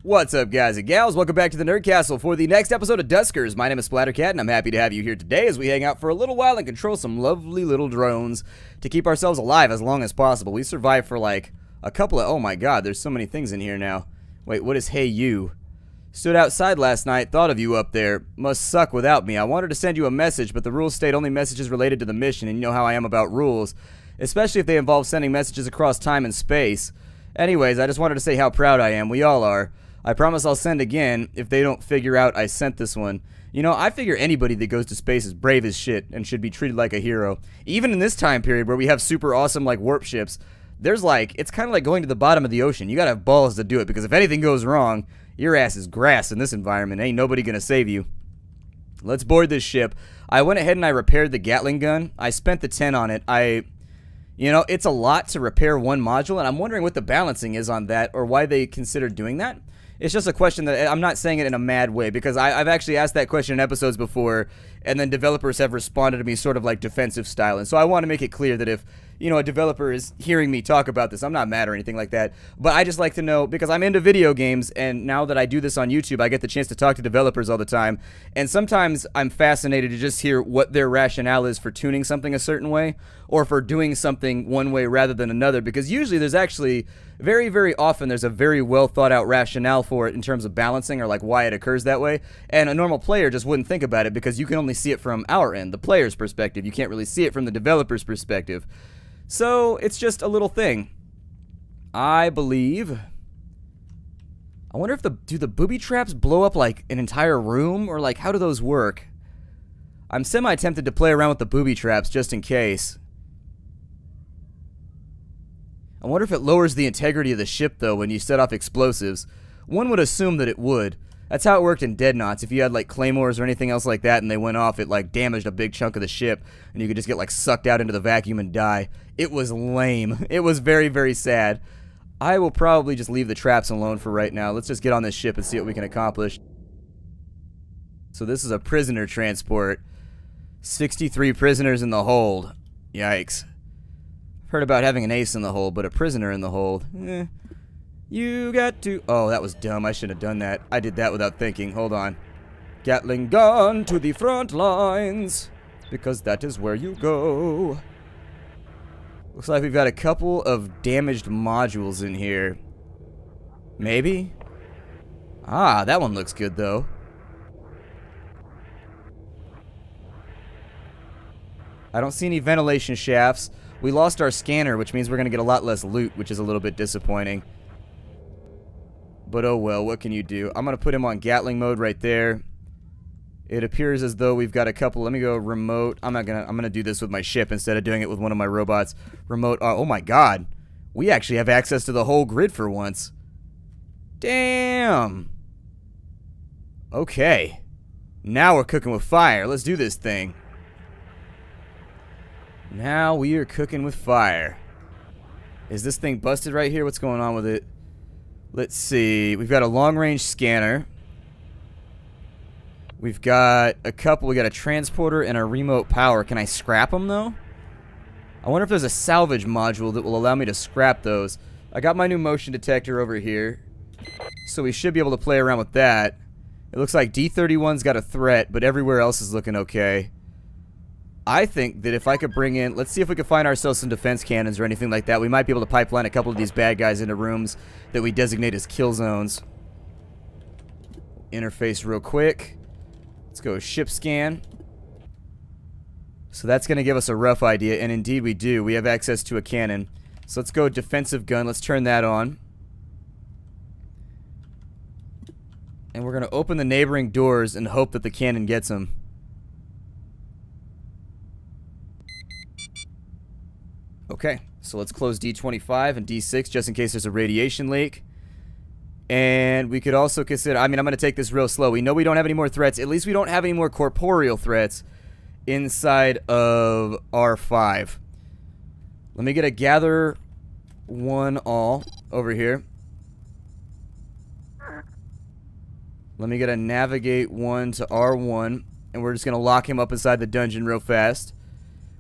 What's up, guys and gals? Welcome back to the Nerd Castle for the next episode of Duskers. My name is Splattercat, and I'm happy to have you here today as we hang out for a little while and control some lovely little drones to keep ourselves alive as long as possible. We survived for like a couple of... Oh my god, there's so many things in here now. Wait, what is hey you? Stood outside last night, thought of you up there. Must suck without me. I wanted to send you a message, but the rules state only messages related to the mission, and you know how I am about rules, especially if they involve sending messages across time and space. Anyways, I just wanted to say how proud I am. We all are. I promise I'll send again if they don't figure out I sent this one. You know, I figure anybody that goes to space is brave as shit and should be treated like a hero. Even in this time period where we have super awesome, like, warp ships, there's like, it's kind of like going to the bottom of the ocean. You gotta have balls to do it, because if anything goes wrong, your ass is grass in this environment. Ain't nobody gonna save you. Let's board this ship. I went ahead and I repaired the Gatling gun. I spent the 10 on it. You know, it's a lot to repair one module, and I'm wondering what the balancing is on that, or why they consider doing that. It's just a question that I'm not saying it in a mad way, because I've actually asked that question in episodes before, and then developers have responded to me sort of like defensive style. And so I want to make it clear that if, you know, a developer is hearing me talk about this, I'm not mad or anything like that. But I just like to know, because I'm into video games, and now that I do this on YouTube, I get the chance to talk to developers all the time. And sometimes I'm fascinated to just hear what their rationale is for tuning something a certain way, or for doing something one way rather than another. Because usually there's actually, very, very often, there's a very well thought out rationale for it in terms of balancing, or like why it occurs that way. And a normal player just wouldn't think about it, because you can only see it from our end, the player's perspective. You can't really see it from the developer's perspective. So it's just a little thing. I believe... I wonder if do the booby traps blow up like an entire room, or like how do those work? I'm semi-tempted to play around with the booby traps just in case. I wonder if it lowers the integrity of the ship, though, when you set off explosives. One would assume that it would. That's how it worked in Dead Knots. If you had, like, claymores or anything else like that and they went off, it, like, damaged a big chunk of the ship, and you could just get, like, sucked out into the vacuum and die. It was lame. It was very, very sad. I will probably just leave the traps alone for right now. Let's just get on this ship and see what we can accomplish. So this is a prisoner transport. 63 prisoners in the hold. Yikes. Heard about having an ace in the hold, but a prisoner in the hold. You got to... Oh, that was dumb. I shouldn't have done that. I did that without thinking. Hold on. Gatling gun to the front lines, because that is where you go. Looks like we've got a couple of damaged modules in here. Maybe? Ah, that one looks good, though. I don't see any ventilation shafts. We lost our scanner, which means we're going to get a lot less loot, which is a little bit disappointing. But oh well, what can you do? I'm going to put him on Gatling mode right there. It appears as though we've got a couple. Let me go remote. I'm going to do this with my ship instead of doing it with one of my robots. Remote. Oh my god. We actually have access to the whole grid for once. Damn. Okay. Now we're cooking with fire. Let's do this thing. Now we are cooking with fire. Is this thing busted right here? What's going on with it? Let's see. We've got a long-range scanner. We've got a couple. We got a transporter and a remote power. Can I scrap them, though? I wonder if there's a salvage module that will allow me to scrap those. I got my new motion detector over here, so we should be able to play around with that. It looks like D31's got a threat, but everywhere else is looking okay. I think that if I could bring in... Let's see if we can find ourselves some defense cannons or anything like that. We might be able to pipeline a couple of these bad guys into rooms that we designate as kill zones. Interface real quick. Let's go ship scan. So that's going to give us a rough idea, and indeed we do. We have access to a cannon. So let's go defensive gun. Let's turn that on. And we're going to open the neighboring doors and hope that the cannon gets them. Okay, so let's close D25 and D6 just in case there's a radiation leak. And we could also consider... I mean, I'm going to take this real slow. We know we don't have any more threats. At least we don't have any more corporeal threats inside of R5. Let me get a gather one all over here. Let me get a navigate one to R1. And we're just going to lock him up inside the dungeon real fast.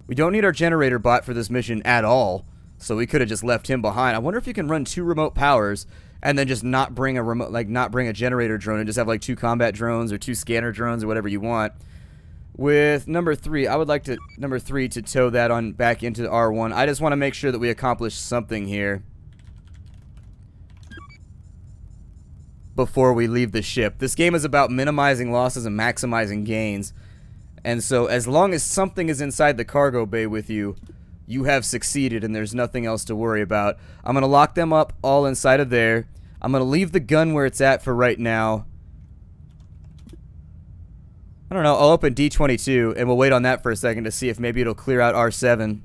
We don't need our generator bot for this mission at all, so we could have just left him behind. I wonder if you can run 2 remote powers and then just not bring a remote, like not bring a generator drone and just have like 2 combat drones or 2 scanner drones or whatever you want. With number 3, I would like to number 3 to tow that on back into R1. I just want to make sure that we accomplish something here before we leave the ship. This game is about minimizing losses and maximizing gains. And so as long as something is inside the cargo bay with you, you have succeeded and there's nothing else to worry about. I'm going to lock them up all inside of there. I'm going to leave the gun where it's at for right now. I don't know, I'll open D22 and we'll wait on that for a second to see if maybe it'll clear out R7.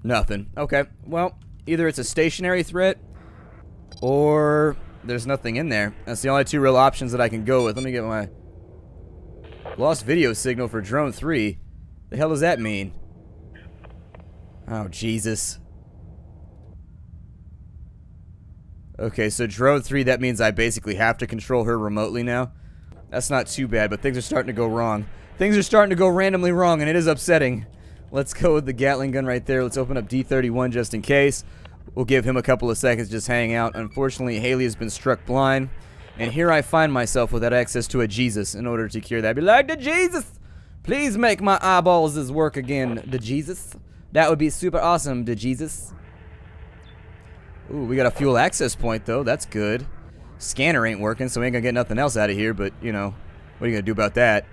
Nothing. Okay, well, either it's a stationary threat or there's nothing in there. That's the only 2 real options that I can go with. Let me get my lost video signal for drone 3. The hell does that mean? Oh, Jesus. Okay, so drone 3, that means I basically have to control her remotely now. That's not too bad, but things are starting to go wrong. Things are starting to go randomly wrong, and it is upsetting. Let's go with the Gatling gun right there. Let's open up D31 just in case. We'll give him a couple of seconds just hang out. Unfortunately, Haley has been struck blind. And here I find myself without access to a Jesus in order to cure that. Be like, the Jesus! Please make my eyeballs work again, the Jesus. That would be super awesome, the Jesus. Ooh, we got a fuel access point, though. That's good. Scanner ain't working, so we ain't gonna get nothing else out of here, but, you know, what are you gonna do about that?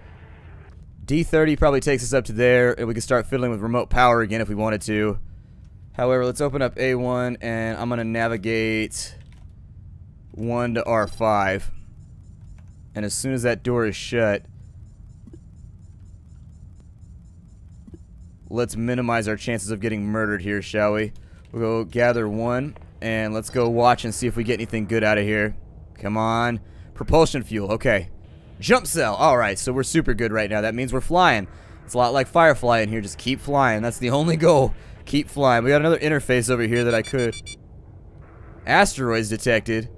D30 probably takes us up to there, and we can start fiddling with remote power again if we wanted to. However, let's open up A1, and I'm going to navigate 1 to R5. And as soon as that door is shut, let's minimize our chances of getting murdered here, shall we? We'll go gather 1, and let's go watch and see if we get anything good out of here. Come on. Propulsion fuel, okay. Jump cell. Alright, so we're super good right now. That means we're flying. It's a lot like Firefly in here. Just keep flying. That's the only goal. Keep flying. We got another interface over here that I could. Asteroids detected.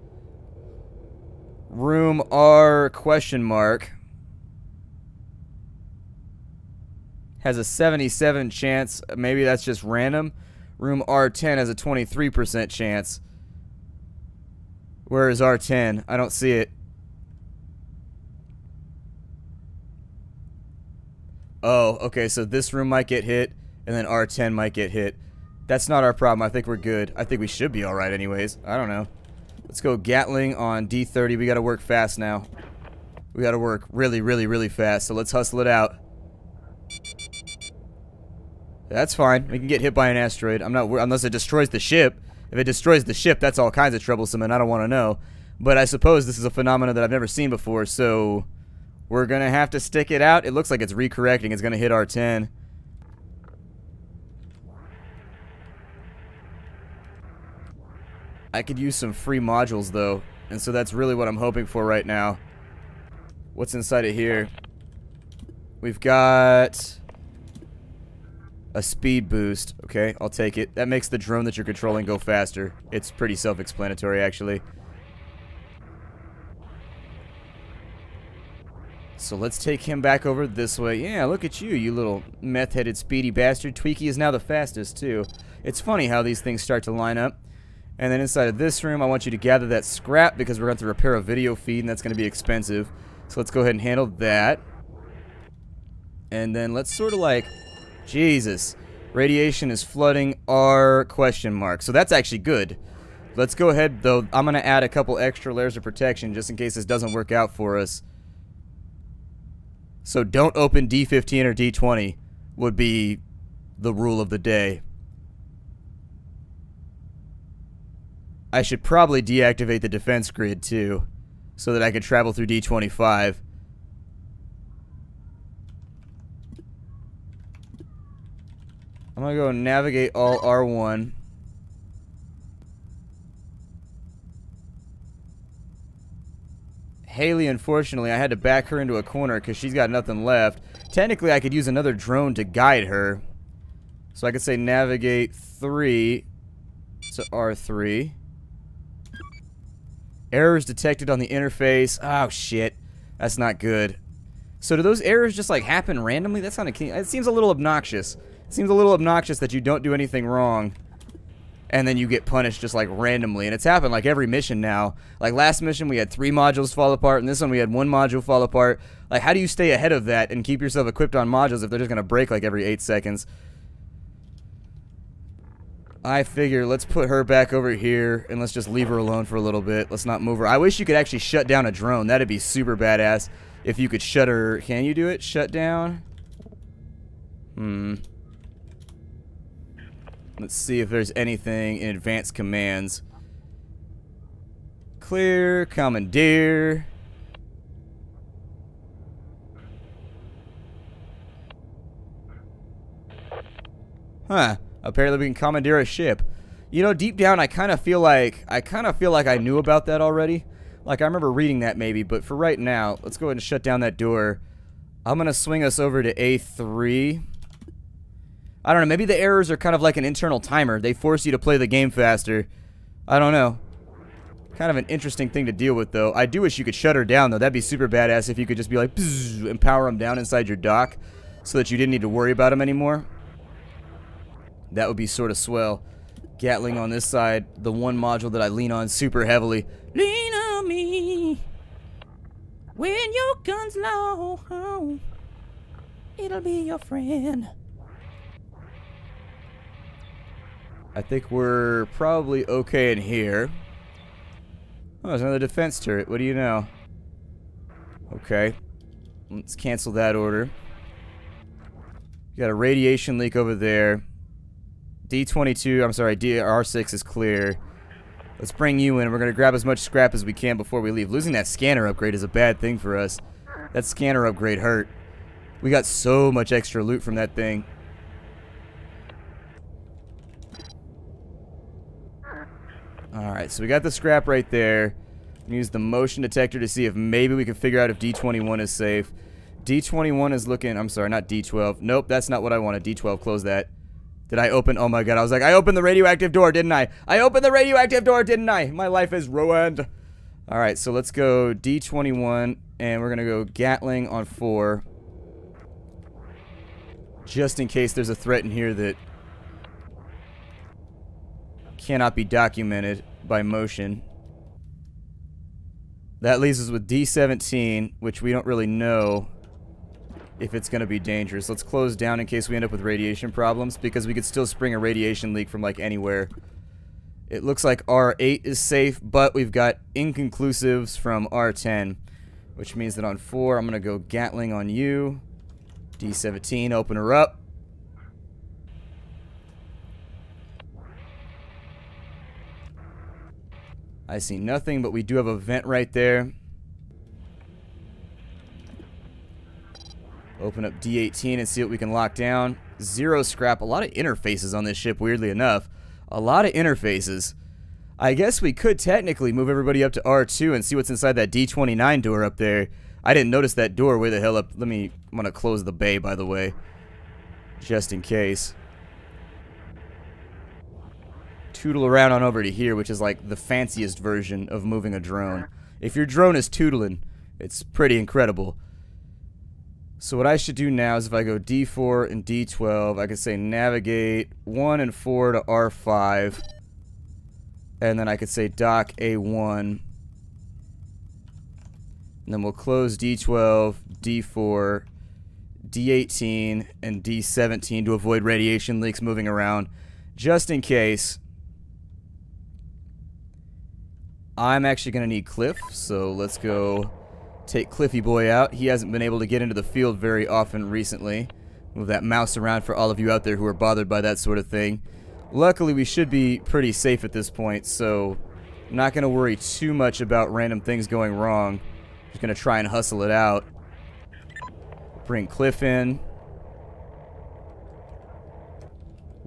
Room R question mark. Has a 77 chance. Maybe that's just random. Room R10 has a 23% chance. Where is R10? I don't see it. Oh, okay, so this room might get hit, and then R10 might get hit. That's not our problem. I think we're good. I think we should be alright anyways. I don't know. Let's go Gatling on D30. We gotta work fast now. We gotta work really, really, really fast, so let's hustle it out. That's fine. We can get hit by an asteroid. I'm not unless it destroys the ship. If it destroys the ship, that's all kinds of troublesome, and I don't want to know. But I suppose this is a phenomenon that I've never seen before, so we're going to have to stick it out. It looks like it's recorrecting. It's going to hit R10. I could use some free modules, though, and so that's really what I'm hoping for right now. What's inside of here? We've got a speed boost. Okay, I'll take it. That makes the drone that you're controlling go faster. It's pretty self-explanatory, actually. So let's take him back over this way. Yeah, look at you, you little meth-headed speedy bastard. Tweaky is now the fastest, too. It's funny how these things start to line up. And then inside of this room, I want you to gather that scrap because we're going to have to repair a video feed, and that's going to be expensive. So let's go ahead and handle that. And then let's sort of like... Jesus. Radiation is flooding our question mark. So that's actually good. Let's go ahead, though. I'm going to add a couple extra layers of protection just in case this doesn't work out for us. So don't open D15 or D20 would be the rule of the day. I should probably deactivate the defense grid, too, so that I can travel through D25. I'm going to go navigate all R1. Haley, unfortunately, I had to back her into a corner because she's got nothing left. Technically, I could use another drone to guide her. So I could say navigate 3 to R3. Errors detected on the interface. Oh, shit. That's not good. So do those errors just like happen randomly? That's not a... It seems a little obnoxious. It seems a little obnoxious that you don't do anything wrong and then you get punished just like randomly. And it's happened like every mission now. Like last mission we had 3 modules fall apart, and this one we had 1 module fall apart. Like how do you stay ahead of that and keep yourself equipped on modules if they're just going to break like every 8 seconds? I figure let's put her back over here and let's just leave her alone for a little bit. Let's not move her. I wish you could actually shut down a drone. That'd be super badass if you could shut her. Can you do it? Shut down? Let's see if there's anything in advanced commands. Clear, commandeer. Huh. Apparently we can commandeer a ship. You know, deep down I kind of feel like I knew about that already. Like I remember reading that maybe, but for right now, let's go ahead and shut down that door. I'm going to swing us over to A3. I don't know, maybe the errors are kind of like an internal timer. They force you to play the game faster. I don't know. Kind of an interesting thing to deal with though. I do wish you could shut her down though. That'd be super badass if you could just be like and power them down inside your dock so that you didn't need to worry about them anymore. That would be sort of swell. Gatling on this side, the one module that I lean on super heavily. Lean on me when your gun's low. It'll be your friend. I think we're probably okay in here. Oh, there's another defense turret. What do you know? Okay. Let's cancel that order. You got a radiation leak over there. D22, I'm sorry, R6 is clear. Let's bring you in. We're going to grab as much scrap as we can before we leave. Losing that scanner upgrade is a bad thing for us. That scanner upgrade hurt. We got so much extra loot from that thing. Alright, so we got the scrap right there. Use the motion detector to see if maybe we can figure out if D21 is safe. D21 is looking... I'm sorry, not D12. Nope, that's not what I wanted. D12, close that. Did I open? Oh my god, I was like, I opened the radioactive door, didn't I? I opened the radioactive door, didn't I? My life is ruined. Alright, so let's go D21, and we're going to go Gatling on 4. Just in case there's a threat in here that cannot be documented by motion. That leaves us with D17, which we don't really know if it's going to be dangerous. Let's close down in case we end up with radiation problems, because we could still spring a radiation leak from like anywhere. It looks like R8 is safe, but we've got inconclusives from R10, which means that on 4 I'm going to go Gatling on you. D17, open her up. I see nothing, but we do have a vent right there. Open up D18 and see what we can lock down. 0 scrap. A lot of interfaces on this ship, weirdly enough. A lot of interfaces. I guess we could technically move everybody up to R2 and see what's inside that D29 door up there. I didn't notice that door way the hell up. I'm going to close the bay, by the way. Just in case. Tootle around on over to here, which is like the fanciest version of moving a drone. If your drone is tootling, it's pretty incredible. So what I should do now is if I go D4 and D12, I can say navigate 1 and 4 to R5. And then I could say dock A1. And then we'll close D12, D4, D18, and D17 to avoid radiation leaks moving around. Just in case. I'm actually going to need Cliff, so let's go take Cliffy Boy out. He hasn't been able to get into the field very often recently. Move that mouse around for all of you out there who are bothered by that sort of thing. Luckily, we should be pretty safe at this point, so I'm not going to worry too much about random things going wrong. Just going to try and hustle it out. Bring Cliff in.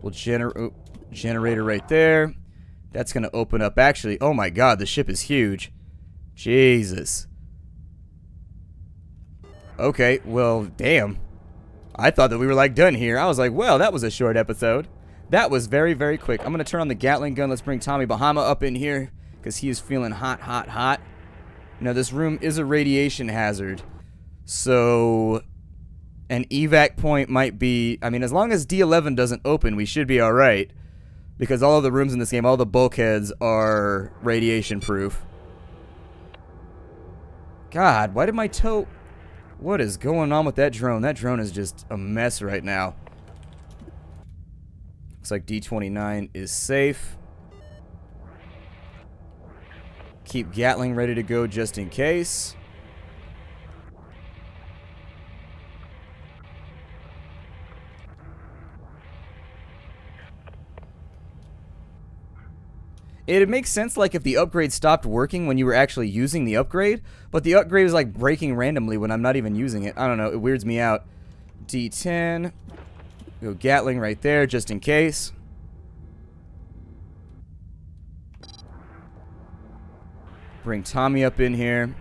We'll generator right there. That's going to open up. Actually, oh my god, the ship is huge. Jesus. Okay, well, damn. I thought that we were, like, done here. I was like, well, that was a short episode. That was very, very quick. I'm going to turn on the Gatling gun. Let's bring Tommy Bahama up in here, because he is feeling hot, hot, hot. Now, this room is a radiation hazard. So an evac point might be, I mean, as long as D11 doesn't open, we should be alright. Because all of the rooms in this game, all the bulkheads are radiation proof. God, why did my toe... What is going on with that drone? That drone is just a mess right now. Looks like D29 is safe. Keep Gatling ready to go just in case. It makes sense, like, if the upgrade stopped working when you were actually using the upgrade, but the upgrade is, like, breaking randomly when I'm not even using it. I don't know, it weirds me out. D10. Go Gatling right there, just in case. Bring Tommy up in here.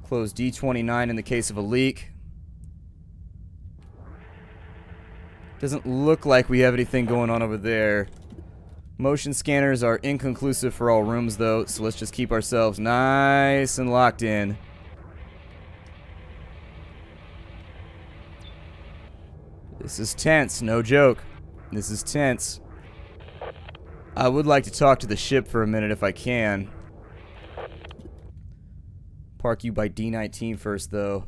Close D29 in the case of a leak. Doesn't look like we have anything going on over there. Motion scanners are inconclusive for all rooms, though, so let's just keep ourselves nice and locked in. This is tense, no joke. This is tense. I would like to talk to the ship for a minute if I can. Park you by D19 first, though.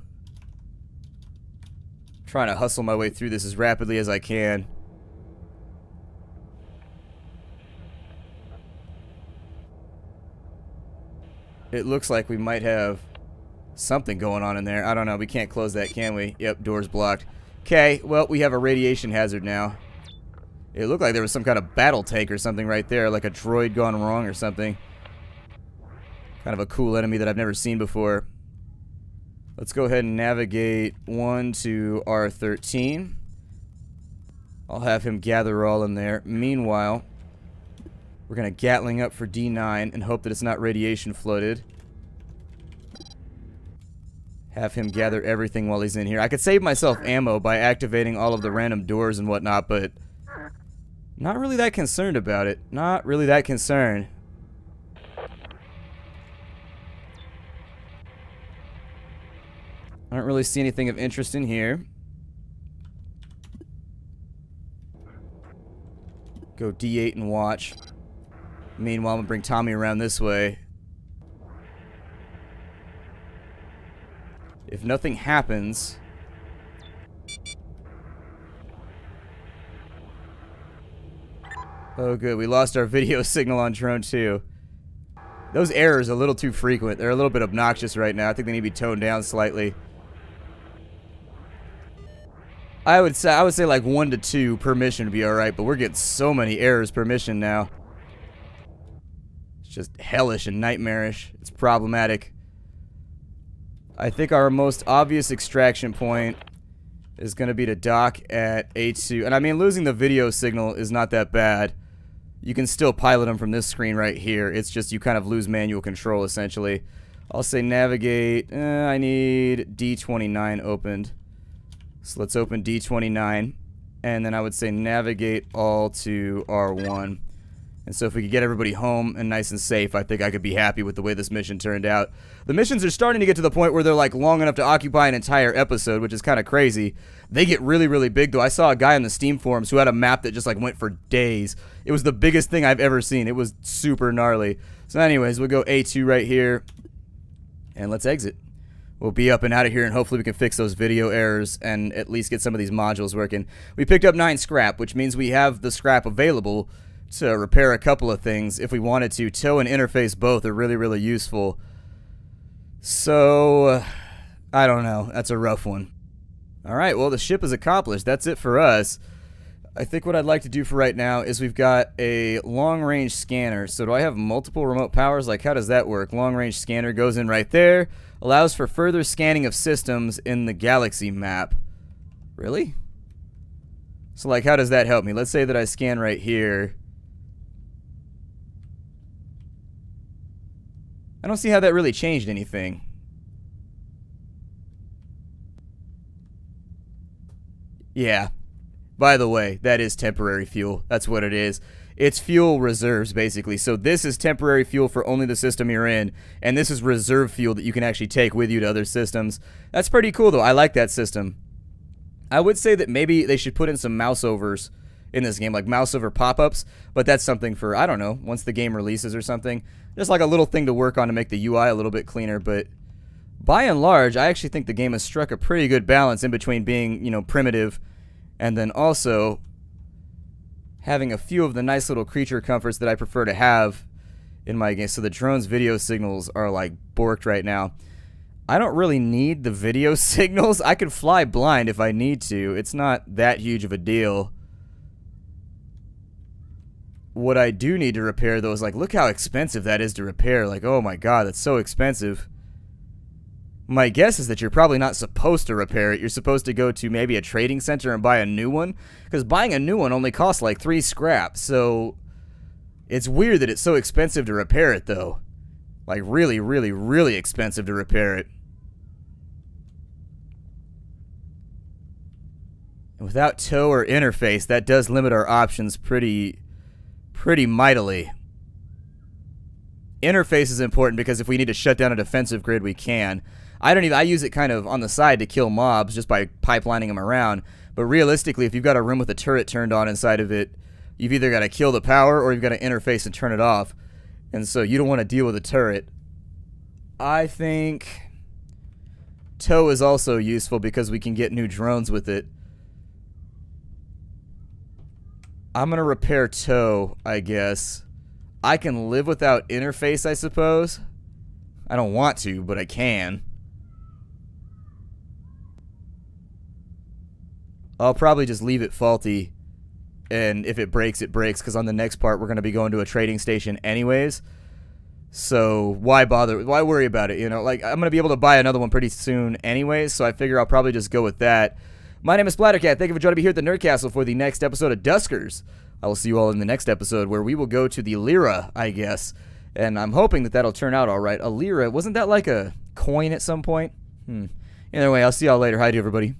Trying to hustle my way through this as rapidly as I can. It looks like we might have something going on in there. I don't know. We can't close that, can we? Yep, door's blocked. Okay, well, we have a radiation hazard now. It looked like there was some kind of battle tank or something right there, like a droid gone wrong or something. Kind of a cool enemy that I've never seen before. Let's go ahead and navigate 1 to R13. I'll have him gather all in there. Meanwhile, we're going to Gatling up for D9 and hope that it's not radiation flooded. Have him gather everything while he's in here. I could save myself ammo by activating all of the random doors and whatnot, but not really that concerned about it. Not really that concerned. I don't really see anything of interest in here. Go D8 and watch. Meanwhile, I'm going to bring Tommy around this way. If nothing happens... Oh, good. We lost our video signal on drone 2. Those errors are a little too frequent. They're a little bit obnoxious right now. I think they need to be toned down slightly. I would say like 1 to 2 per mission would be alright, but we're getting so many errors per mission now. It's just hellish and nightmarish. It's problematic. I think our most obvious extraction point is going to be to dock at A2. And I mean, losing the video signal is not that bad. You can still pilot them from this screen right here. It's just you kind of lose manual control, essentially. I'll say navigate. I need D29 opened. So let's open D29. And then I would say navigate all to R1. And so if we could get everybody home and nice and safe, I think I could be happy with the way this mission turned out. The missions are starting to get to the point where they're like long enough to occupy an entire episode, which is kind of crazy. They get really, really big, though. I saw a guy in the Steam forums who had a map that just like went for days. It was the biggest thing I've ever seen. It was super gnarly. So anyways, we'll go A2 right here. And let's exit. We'll be up and out of here, and hopefully we can fix those video errors and at least get some of these modules working. We picked up 9 scrap, which means we have the scrap available to repair a couple of things if we wanted to. Tow and interface both are really, really useful. So, I don't know. That's a rough one. Alright, well, the ship is accomplished. That's it for us. I think what I'd like to do for right now is we've got a long-range scanner. So do I have multiple remote powers? Like, how does that work? Long-range scanner goes in right there. Allows for further scanning of systems in the galaxy map. Really? So, like, how does that help me? Let's say that I scan right here. I don't see how that really changed anything. Yeah. By the way, that is temporary fuel. That's what it is. It's fuel reserves, basically. So this is temporary fuel for only the system you're in, and this is reserve fuel that you can actually take with you to other systems. That's pretty cool, though. I like that system. I would say that maybe they should put in some mouse overs in this game, like mouse over pop-ups, but that's something for, I don't know, once the game releases or something. Just like a little thing to work on to make the UI a little bit cleaner, but by and large, I actually think the game has struck a pretty good balance in between being, you know, primitive and then also having a few of the nice little creature comforts that I prefer to have in my game. So the drone's video signals are like borked right now. I don't really need the video signals. I could fly blind if I need to. It's not that huge of a deal. What I do need to repair, though, is like, look how expensive that is to repair. Like, oh my god, that's so expensive. My guess is that you're probably not supposed to repair it. You're supposed to go to maybe a trading center and buy a new one, because buying a new one only costs like 3 scrap. So it's weird that it's so expensive to repair it, though. Like really, really, really expensive to repair it. And without tow or interface, that does limit our options pretty mightily. Interface is important because if we need to shut down a defensive grid, we can. I use it kind of on the side to kill mobs just by pipelining them around. But realistically, if you've got a room with a turret turned on inside of it, you've either got to kill the power or you've got to interface and turn it off. And so you don't want to deal with a turret. I think tow is also useful because we can get new drones with it. I'm going to repair tow, I guess. I can live without interface, I suppose. I don't want to, but I can. I'll probably just leave it faulty, and if it breaks, it breaks, because on the next part, we're going to be going to a trading station anyways. So, why bother? Why worry about it, you know? Like, I'm going to be able to buy another one pretty soon anyways, so I figure I'll probably just go with that. My name is Splattercat. Thank you for joining me here at the Nerd Castle for the next episode of Duskers. I will see you all in the next episode where we will go to the Lira, I guess. And I'm hoping that that'll turn out all right. A Lira, wasn't that like a coin at some point? Either way, I'll see y'all later. Hi to everybody.